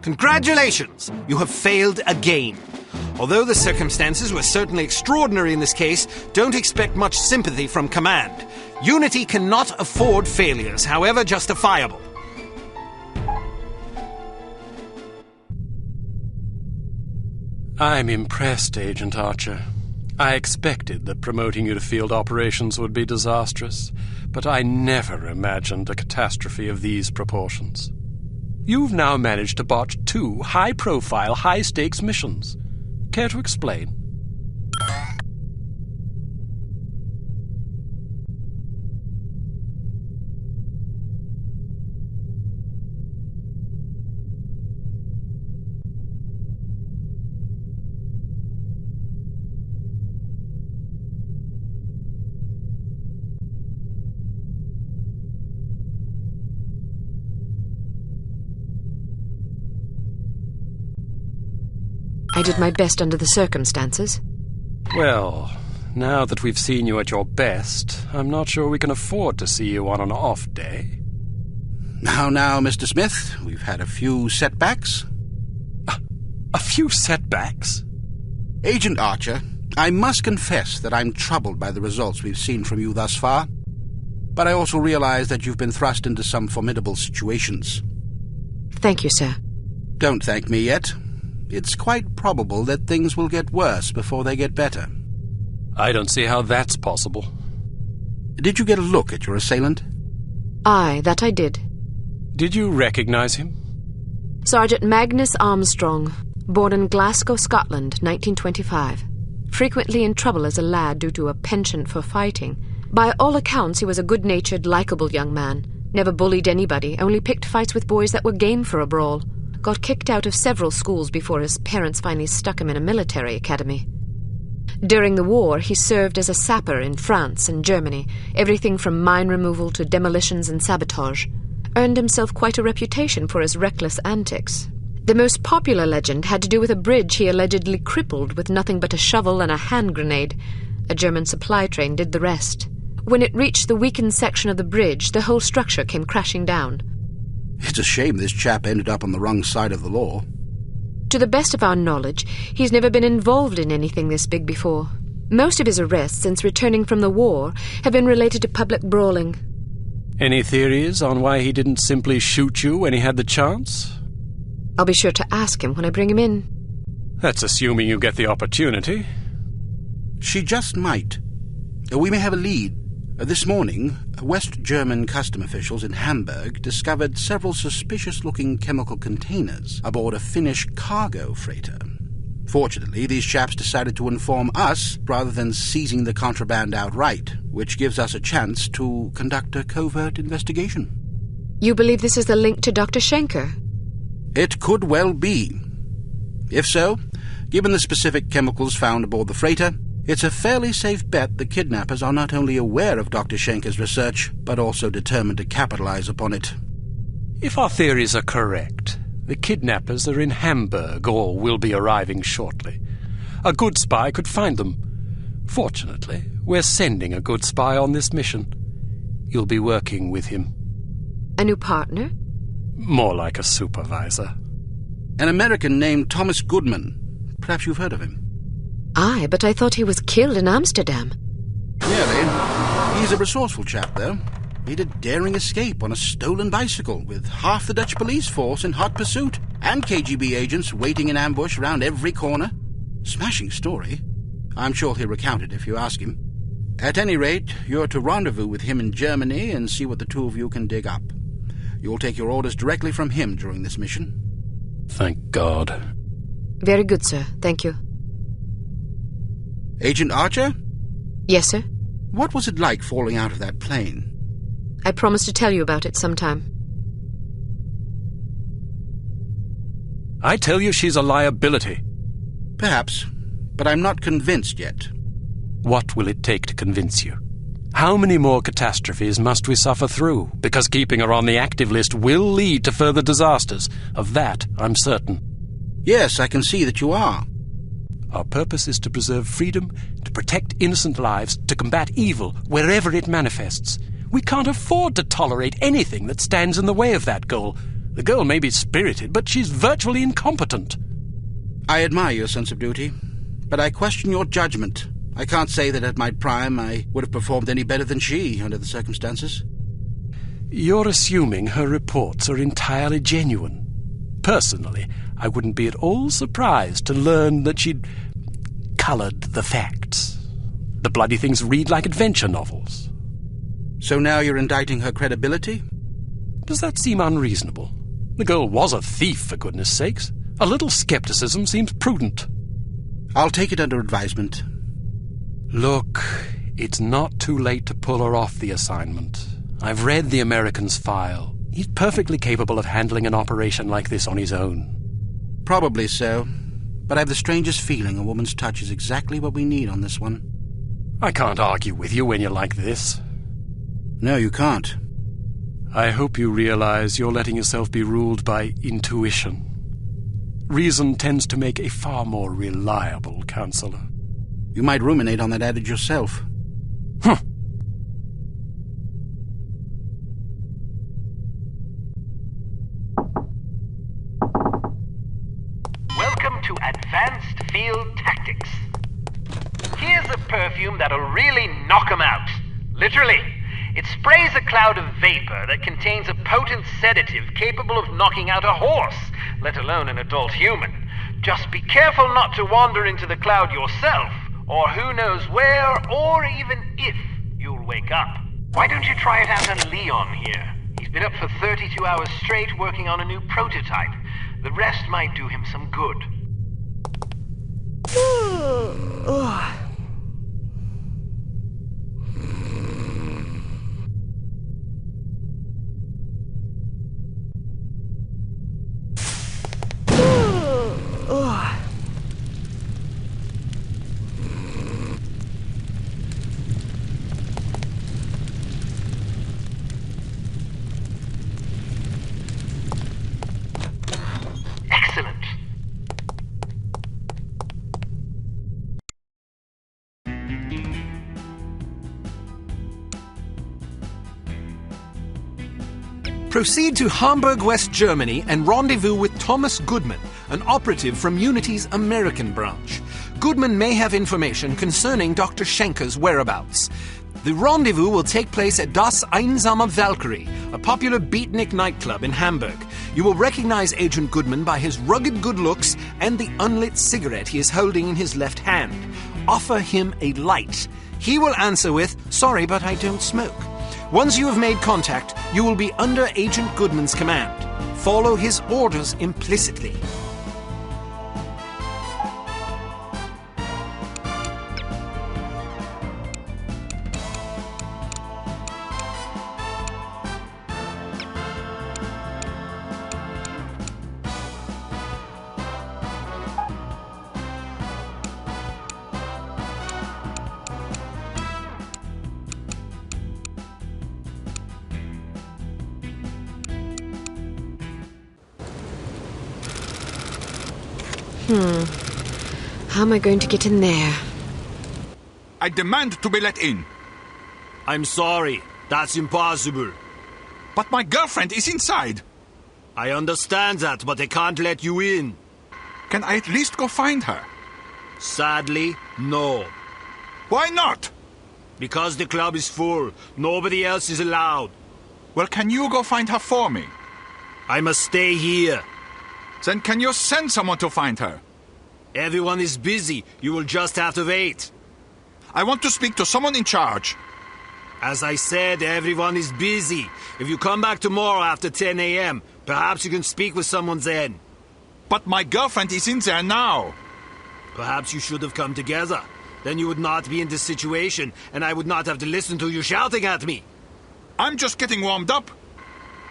Congratulations! You have failed again. Although the circumstances were certainly extraordinary in this case, don't expect much sympathy from command. Unity cannot afford failures, however justifiable. I'm impressed, Agent Archer. I expected that promoting you to field operations would be disastrous, but I never imagined a catastrophe of these proportions. You've now managed to botch 2 high-profile, high-stakes missions. Care to explain? I did my best under the circumstances. Well, now that we've seen you at your best, I'm not sure we can afford to see you on an off day. Now, Mr. Smith, we've had a few setbacks. A few setbacks? Agent Archer, I must confess that I'm troubled by the results we've seen from you thus far. But I also realize that you've been thrust into some formidable situations. Thank you, sir. Don't thank me yet. It's quite probable that things will get worse before they get better. I don't see how that's possible. Did you get a look at your assailant? Aye, that I did. Did you recognize him? Sergeant Magnus Armstrong, born in Glasgow, Scotland, 1925. Frequently in trouble as a lad due to a penchant for fighting. By all accounts, he was a good-natured, likeable young man. Never bullied anybody, only picked fights with boys that were game for a brawl. Got kicked out of several schools before his parents finally stuck him in a military academy. During the war, he served as a sapper in France and Germany, everything from mine removal to demolitions and sabotage. Earned himself quite a reputation for his reckless antics. The most popular legend had to do with a bridge he allegedly crippled with nothing but a shovel and a hand grenade. A German supply train did the rest. When it reached the weakened section of the bridge, the whole structure came crashing down. It's a shame this chap ended up on the wrong side of the law. To the best of our knowledge, he's never been involved in anything this big before. Most of his arrests since returning from the war have been related to public brawling. Any theories on why he didn't simply shoot you when he had the chance? I'll be sure to ask him when I bring him in. That's assuming you get the opportunity. She just might. We may have a lead. This morning, West German custom officials in Hamburg discovered several suspicious-looking chemical containers aboard a Finnish cargo freighter. Fortunately, these chaps decided to inform us rather than seizing the contraband outright, which gives us a chance to conduct a covert investigation. You believe this is the link to Dr. Schenker? It could well be. If so, given the specific chemicals found aboard the freighter, it's a fairly safe bet the kidnappers are not only aware of Dr. Schenker's research, but also determined to capitalize upon it. If our theories are correct, the kidnappers are in Hamburg or will be arriving shortly. A good spy could find them. Fortunately, we're sending a good spy on this mission. You'll be working with him. A new partner? More like a supervisor. An American named Thomas Goodman. Perhaps you've heard of him. Aye, but I thought he was killed in Amsterdam. Nearly. He's a resourceful chap, though. Made a daring escape on a stolen bicycle with half the Dutch police force in hot pursuit and KGB agents waiting in ambush around every corner. Smashing story. I'm sure he'll recount it if you ask him. At any rate, you're to rendezvous with him in Germany and see what the two of you can dig up. You'll take your orders directly from him during this mission. Thank God. Very good, sir. Thank you. Agent Archer? Yes, sir? What was it like falling out of that plane? I promise to tell you about it sometime. I tell you she's a liability. Perhaps, but I'm not convinced yet. What will it take to convince you? How many more catastrophes must we suffer through? Because keeping her on the active list will lead to further disasters. Of that, I'm certain. Yes, I can see that you are. Our purpose is to preserve freedom, to protect innocent lives, to combat evil wherever it manifests. We can't afford to tolerate anything that stands in the way of that goal. The girl may be spirited, but she's virtually incompetent. I admire your sense of duty, but I question your judgment. I can't say that at my prime I would have performed any better than she under the circumstances. You're assuming her reports are entirely genuine. Personally, I wouldn't be at all surprised to learn that she'd coloured the facts. The bloody things read like adventure novels. So now you're indicting her credibility? Does that seem unreasonable? The girl was a thief, for goodness sakes. A little skepticism seems prudent. I'll take it under advisement. Look, it's not too late to pull her off the assignment. I've read the American's file. He's perfectly capable of handling an operation like this on his own. Probably so, but I have the strangest feeling a woman's touch is exactly what we need on this one. I can't argue with you when you're like this. No, you can't. I hope you realize you're letting yourself be ruled by intuition. Reason tends to make a far more reliable counselor. You might ruminate on that adage yourself. Welcome to Advanced Field Tactics. Here's a perfume that'll really knock 'em out. Literally. It sprays a cloud of vapor that contains a potent sedative capable of knocking out a horse, let alone an adult human. Just be careful not to wander into the cloud yourself, or who knows where, or even if, you'll wake up. Why don't you try it out on Leon here? He's been up for 32 hours straight working on a new prototype. The rest might do him some good. Excellent. Proceed to Hamburg, West Germany, and rendezvous with Thomas Goodman, an operative from Unity's American branch. Goodman may have information concerning Dr. Schenker's whereabouts. The rendezvous will take place at Das Einsame Valkyrie, a popular beatnik nightclub in Hamburg. You will recognize Agent Goodman by his rugged good looks and the unlit cigarette he is holding in his left hand. Offer him a light. He will answer with, "Sorry, but I don't smoke." Once you have made contact, you will be under Agent Goodman's command. Follow his orders implicitly. How am I going to get in there? I demand to be let in. I'm sorry, that's impossible. But my girlfriend is inside. I understand that, but I can't let you in. Can I at least go find her? Sadly, no. Why not? Because the club is full. Nobody else is allowed. Well, can you go find her for me? I must stay here. Then can you send someone to find her? Everyone is busy. You will just have to wait. I want to speak to someone in charge. As I said, everyone is busy. If you come back tomorrow after 10 a.m., perhaps you can speak with someone then. But my girlfriend is in there now. Perhaps you should have come together. Then you would not be in this situation, and I would not have to listen to you shouting at me. I'm just getting warmed up.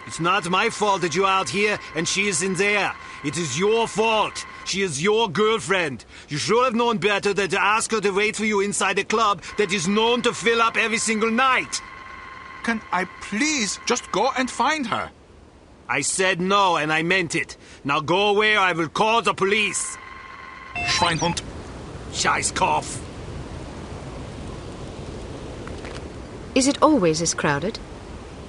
It's not my fault that you're out here and she is in there. It is your fault. She is your girlfriend. You should have known better than to ask her to wait for you inside a club that is known to fill up every single night. Can I please just go and find her? I said no, and I meant it. Now go away or I will call the police. Schweinhund. Scheißkopf. Is it always this crowded?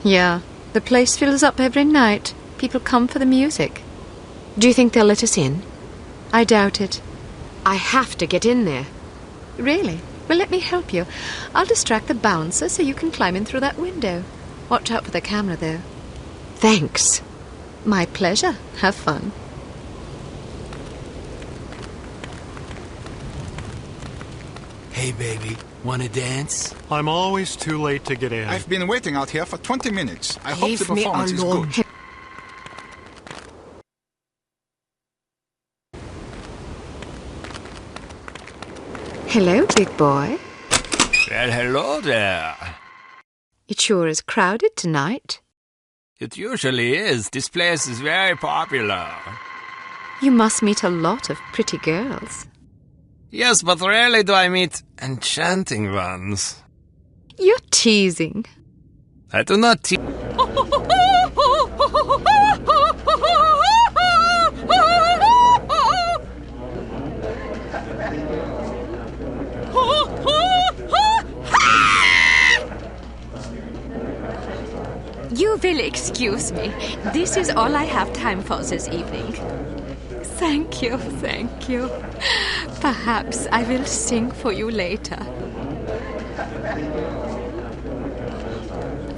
Yeah, the place fills up every night. People come for the music. Do you think they'll let us in? I doubt it. I have to get in there. Really? Well, let me help you. I'll distract the bouncer so you can climb in through that window. Watch out for the camera, though. Thanks. My pleasure. Have fun. Hey, baby. Wanna dance? I'm always too late to get in. I've been waiting out here for 20 minutes. I hope the performance is good. Hello, big boy. Well, hello there. It sure is crowded tonight. It usually is. This place is very popular. You must meet a lot of pretty girls. Yes, but rarely do I meet enchanting ones. You're teasing. I do not tease. You will excuse me. This is all I have time for this evening. Thank you, thank you. Perhaps I will sing for you later.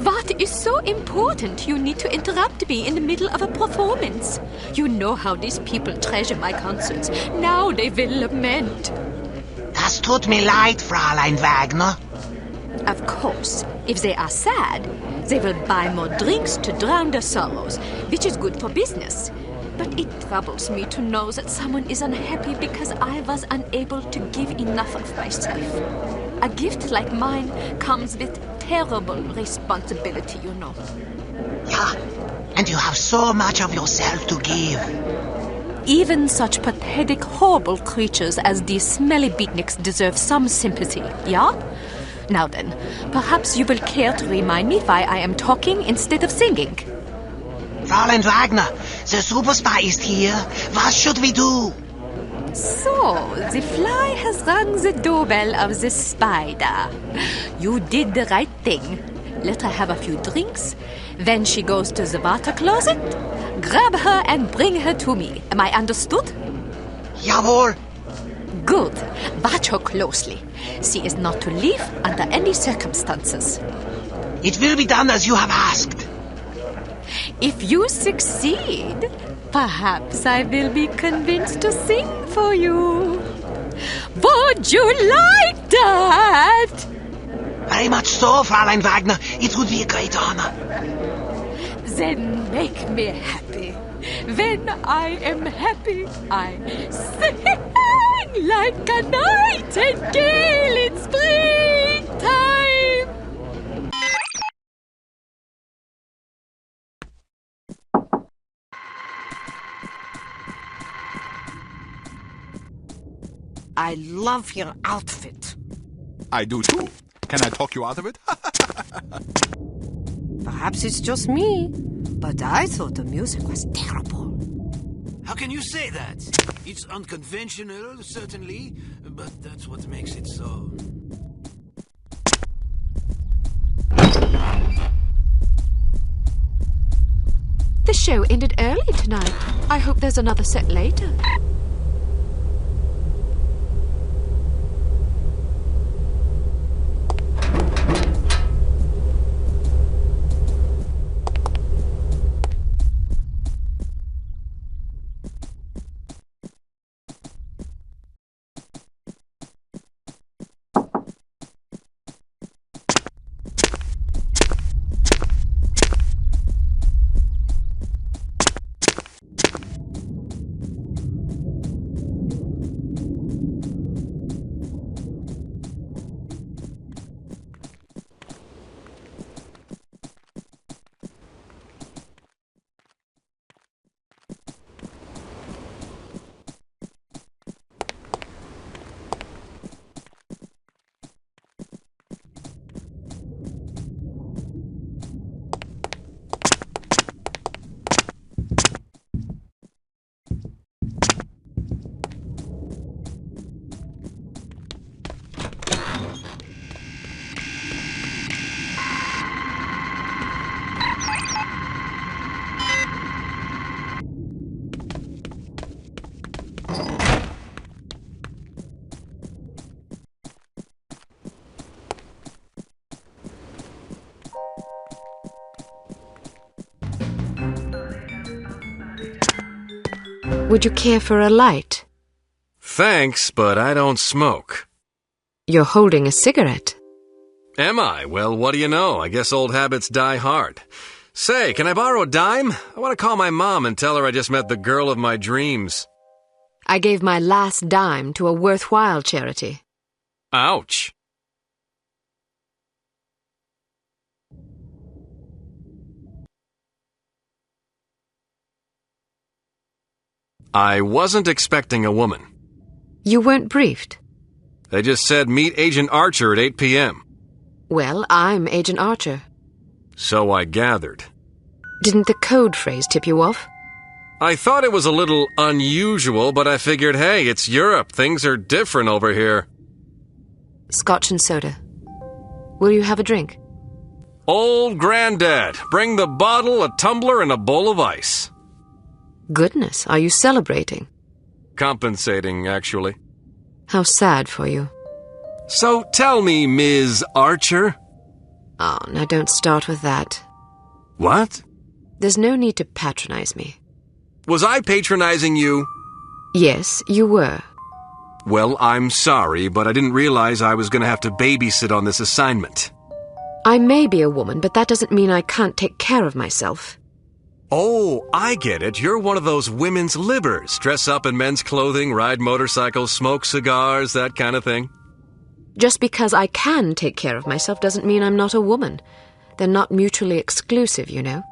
What is so important you need to interrupt me in the middle of a performance? You know how these people treasure my concerts. Now they will lament. Das tut mir leid, Fräulein Wagner. Of course, if they are sad, they will buy more drinks to drown their sorrows, which is good for business. But it troubles me to know that someone is unhappy because I was unable to give enough of myself. A gift like mine comes with terrible responsibility, you know. Yeah, and you have so much of yourself to give. Even such pathetic, horrible creatures as these smelly beatniks deserve some sympathy, yeah? Now then, perhaps you will care to remind me why I am talking instead of singing. Fräulein Wagner, the superstar is here. What should we do? So, the fly has rung the doorbell of the spider. You did the right thing. Let her have a few drinks. When she goes to the water closet, grab her and bring her to me. Am I understood? Jawohl. Good. Watch her closely. She is not to leave under any circumstances. It will be done as you have asked. If you succeed, perhaps I will be convinced to sing for you. Would you like that? Very much so, Fräulein Wagner. It would be a great honor. Then make me happy. When I am happy, I sing like a nightingale in springtime. I love your outfit. I do too. Can I talk you out of it? Perhaps it's just me, but I thought the music was terrible. How can you say that? It's unconventional, certainly, but that's what makes it so. The show ended early tonight. I hope there's another set later. Would you care for a light? Thanks, but I don't smoke. You're holding a cigarette. Am I? Well, what do you know? I guess old habits die hard. Say, can I borrow a dime? I want to call my mom and tell her I just met the girl of my dreams. I gave my last dime to a worthwhile charity. Ouch. I wasn't expecting a woman. You weren't briefed? They just said meet Agent Archer at 8 p.m. Well, I'm Agent Archer. So I gathered. Didn't the code phrase tip you off? I thought it was a little unusual, but I figured, hey, it's Europe. Things are different over here. Scotch and soda. Will you have a drink? Old Granddad, bring the bottle, a tumbler, and a bowl of ice. Goodness, are you celebrating? Compensating, actually. How sad for you. So tell me, Ms. Archer. Oh, now don't start with that. What? There's no need to patronize me. Was I patronizing you? Yes, you were. Well, I'm sorry, but I didn't realize I was going to have to babysit on this assignment. I may be a woman, but that doesn't mean I can't take care of myself. Oh, I get it. You're one of those women's libbers. Dress up in men's clothing, ride motorcycles, smoke cigars, that kind of thing. Just because I can take care of myself doesn't mean I'm not a woman. They're not mutually exclusive, you know.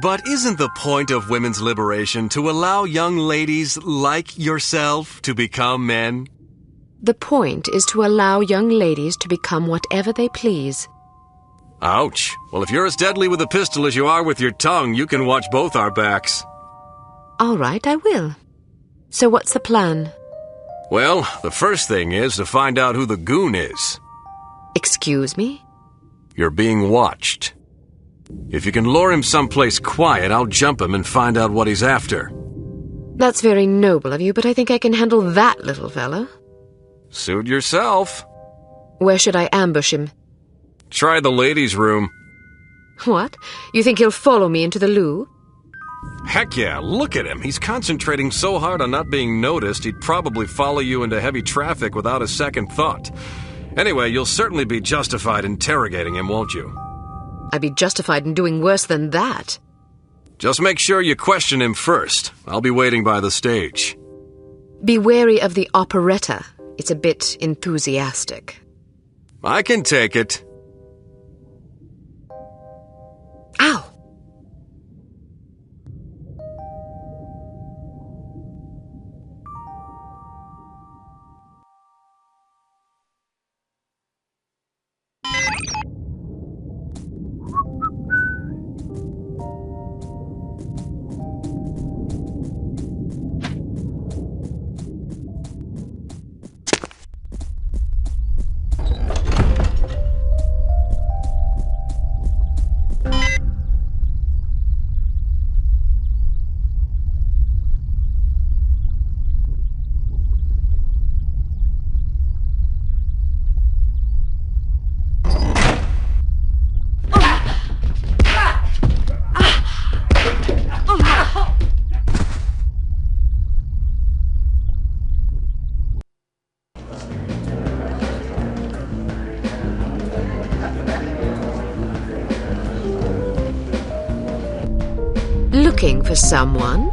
But isn't the point of women's liberation to allow young ladies like yourself to become men? The point is to allow young ladies to become whatever they please. Ouch. Well, if you're as deadly with a pistol as you are with your tongue, you can watch both our backs. All right, I will. So what's the plan? Well, the first thing is to find out who the goon is. Excuse me? You're being watched. If you can lure him someplace quiet, I'll jump him and find out what he's after. That's very noble of you, but I think I can handle that little fella. Suit yourself. Where should I ambush him? Try the ladies' room. What? You think he'll follow me into the loo? Heck yeah, look at him. He's concentrating so hard on not being noticed, he'd probably follow you into heavy traffic without a second thought. Anyway, you'll certainly be justified interrogating him, won't you? I'd be justified in doing worse than that. Just make sure you question him first. I'll be waiting by the stage. Be wary of the operetta. It's a bit enthusiastic. I can take it. Ow! Looking for someone?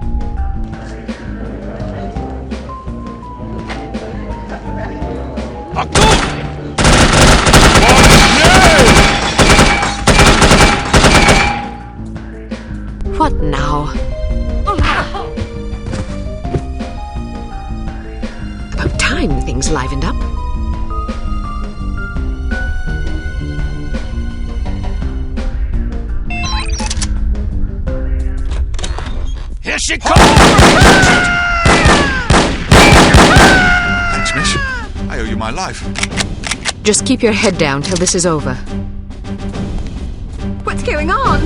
What now? About time things livened up. Here she comes! Thanks, miss. I owe you my life. Just keep your head down till this is over. What's going on?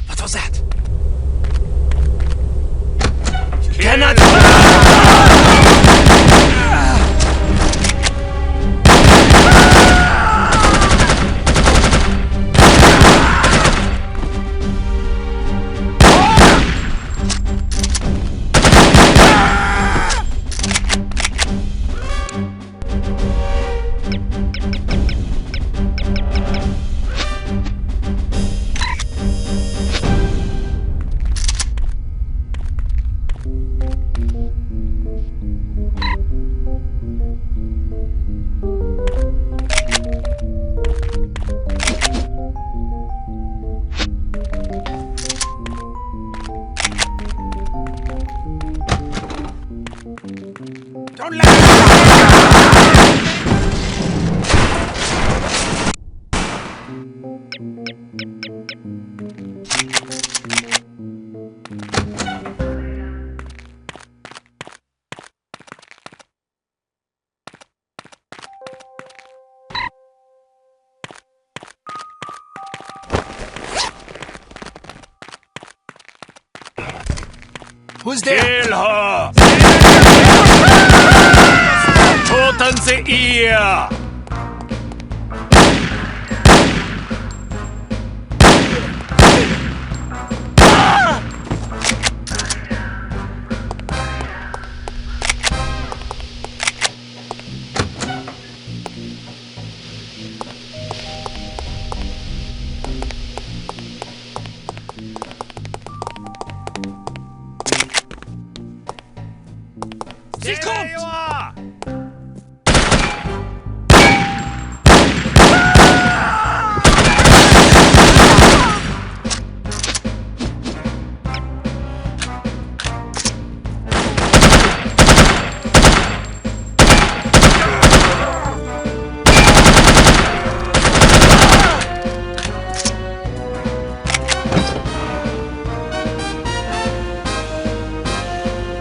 What was that? You cannot... Who's there? Kill her! Toten sie ihr! Sie kommt!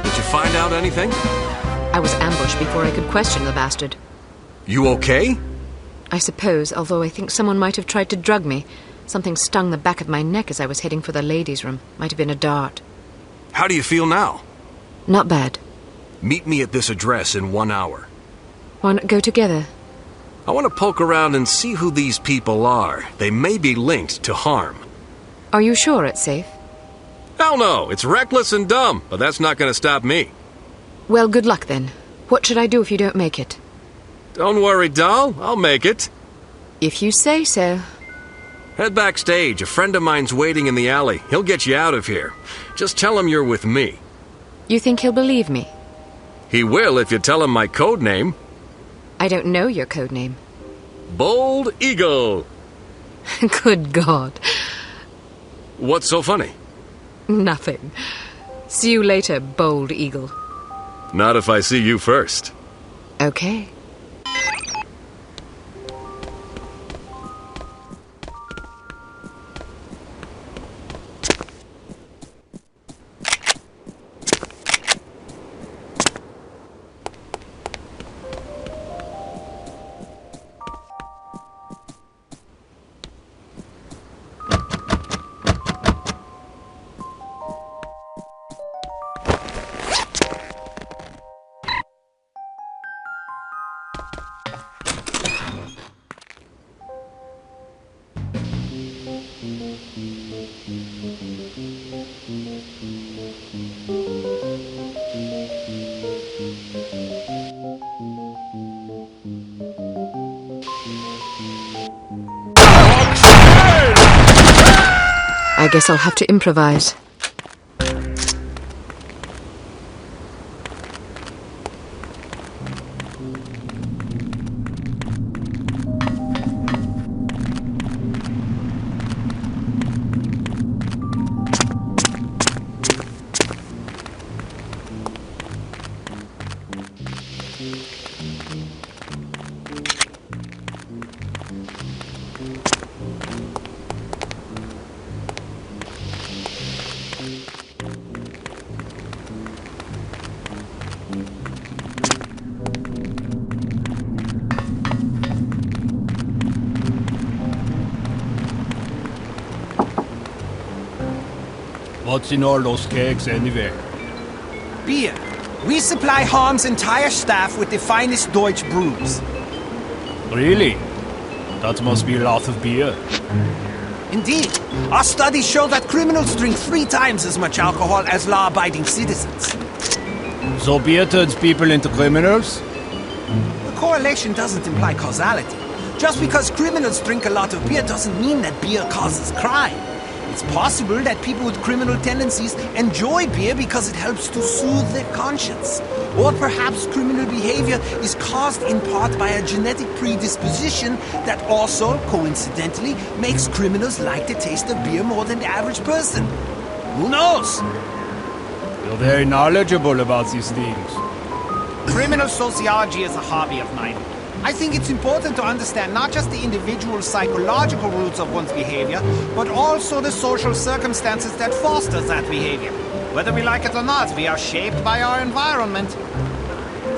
Did you find out anything? I was ambushed before I could question the bastard. You okay? I suppose, although I think someone might have tried to drug me. Something stung the back of my neck as I was heading for the ladies' room. Might have been a dart. How do you feel now? Not bad. Meet me at this address in 1 hour. Why not go together? I want to poke around and see who these people are. They may be linked to harm. Are you sure it's safe? Hell no, it's reckless and dumb, but that's not going to stop me. Well, good luck then. What should I do if you don't make it? Don't worry, doll, I'll make it. If you say so. Head backstage. A friend of mine's waiting in the alley. He'll get you out of here. Just tell him you're with me. You think he'll believe me? He will if you tell him my code name. I don't know your code name. Bold Eagle. Good God. What's so funny? Nothing. See you later, Bold Eagle. Not if I see you first. Okay. I guess I'll have to improvise. What's in all those kegs anyway? Beer. We supply Harm's entire staff with the finest Deutsch brews. Really? That must be a lot of beer. Indeed. Our studies show that criminals drink 3 times as much alcohol as law-abiding citizens. So beer turns people into criminals? The correlation doesn't imply causality. Just because criminals drink a lot of beer doesn't mean that beer causes crime. It's possible that people with criminal tendencies enjoy beer because it helps to soothe their conscience. Or perhaps criminal behavior is caused in part by a genetic predisposition that also, coincidentally, makes criminals like the taste of beer more than the average person. Who knows? You're very knowledgeable about these things. Criminal sociology is a hobby of mine. I think it's important to understand not just the individual psychological roots of one's behavior, but also the social circumstances that foster that behavior. Whether we like it or not, we are shaped by our environment.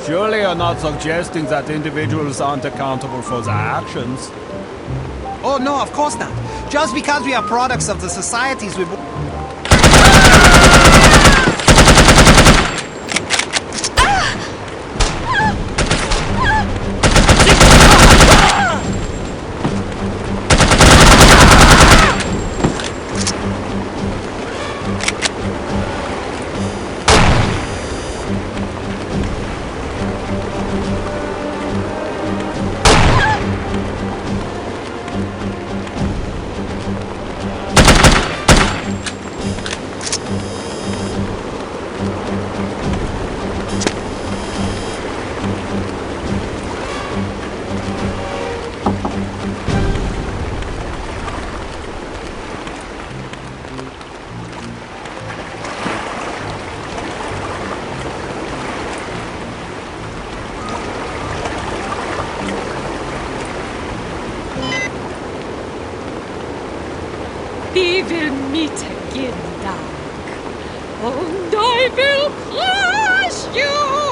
Surely you're not suggesting that individuals aren't accountable for their actions. Oh, no, of course not. Just because we are products of the societies we... We will meet again, dark, and I will crush you!